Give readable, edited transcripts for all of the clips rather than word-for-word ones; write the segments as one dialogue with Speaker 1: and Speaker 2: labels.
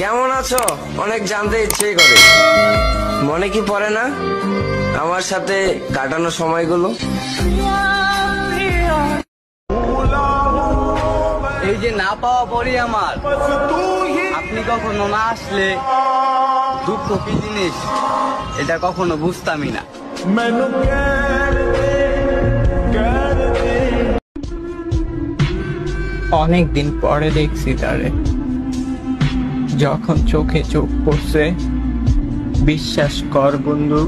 Speaker 1: কেমন আছো? অনেক জানতে ইচ্ছে করে। মনে কি পড়ে না আমার সাথে কাটানো সময়গুলো?
Speaker 2: এই যে না পাওয়া পরই আমার, আপনি কখনো না আসলে দুঃখ কি জিনিস এটা কখনো বুঝতামই না।
Speaker 3: অনেকদিন পরে দেখছি তারে, যখন চোখে চোখ পড়ছে। বিশ্বাস কর বন্ধু,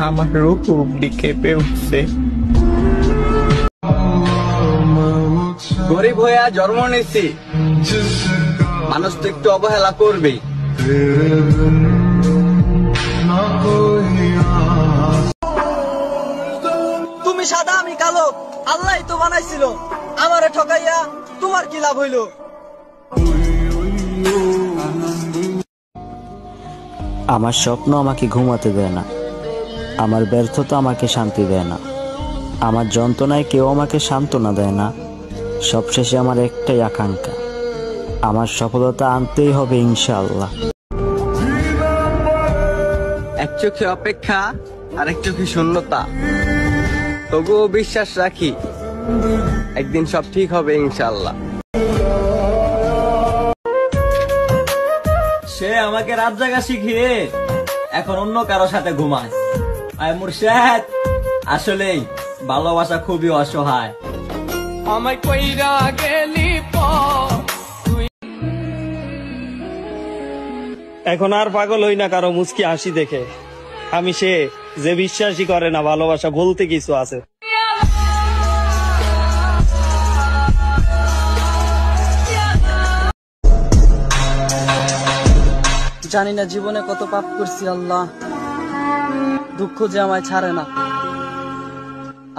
Speaker 3: আমার রূপ অব্দি কেঁপে উঠছে।
Speaker 2: গরিব হইয়া জন্ম নিচ্ছি, মানুষ তো একটু অবহেলা করবেই।
Speaker 4: তুমি সাদা আমি কালো, আল্লাহ তো বানাইছিল, আমারে ঠকাইয়া তোমার কি লাভ হইল?
Speaker 5: আমার স্বপ্ন আমাকে ঘুমাতে দেয় না, আমার ব্যর্থতা আমাকে শান্তি দেয় না, আমার যন্ত্রণায় কেউ আমাকে সান্ত্বনা দেয় না। সবশেষে আমার একটাই আকাঙ্ক্ষা, আমার সফলতা আনতেই হবে ইনশাআল্লাহ।
Speaker 2: এক চোখে অপেক্ষা আর এক চোখে শূন্যতা, তবুও বিশ্বাস রাখি একদিন সব ঠিক হবে ইনশাআল্লাহ।
Speaker 6: সে আমাকে রাত জাগা শিখিয়ে এখন অন্য কারো সাথে ঘুমায়। আয় মুর্শেদ, আসলেই ভালোবাসা খুবই অসহায়।
Speaker 3: আমায় কইরা গেলি
Speaker 7: এখন আর পাগল হই না কারো মুচকি হাসি দেখে। আমি সে যে বিশ্বাসই করে না ভালোবাসা বলতে কিছু আছে।
Speaker 4: জানি না জীবনে কত পাপ করছি আল্লাহ, দুঃখ যে আমায় ছাড়ে না।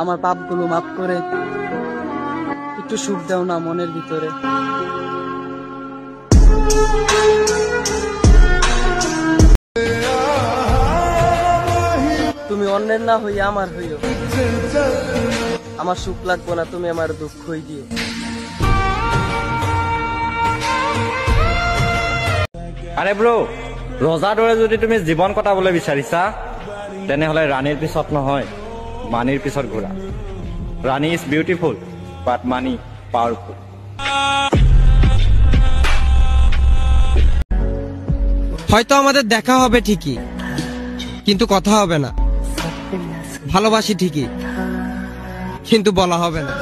Speaker 4: আমার পাপগুলো মাফ করে একটু সুখ দাও না মনের ভিতরে। তুমি অন্যের না হইয়া আমার হইও, আমার সুখ লাগবো না, তুমি আমার দুঃখই দিও।
Speaker 6: আরে ব্রো, ৰজাৰ দৰে যদি তুমি জীৱন কটাবলৈ বিচাৰিছা, তেনেহলে ৰাণীৰ পিছত নহয়, মানিৰ পিছত ঘূৰা। Rani is beautiful but money powerful.
Speaker 8: হয়তো আমাদের দেখা হবে ঠিকই, কিন্তু কথা হবে না। ভালোবাসি ঠিকই, কিন্তু বলা হবে না।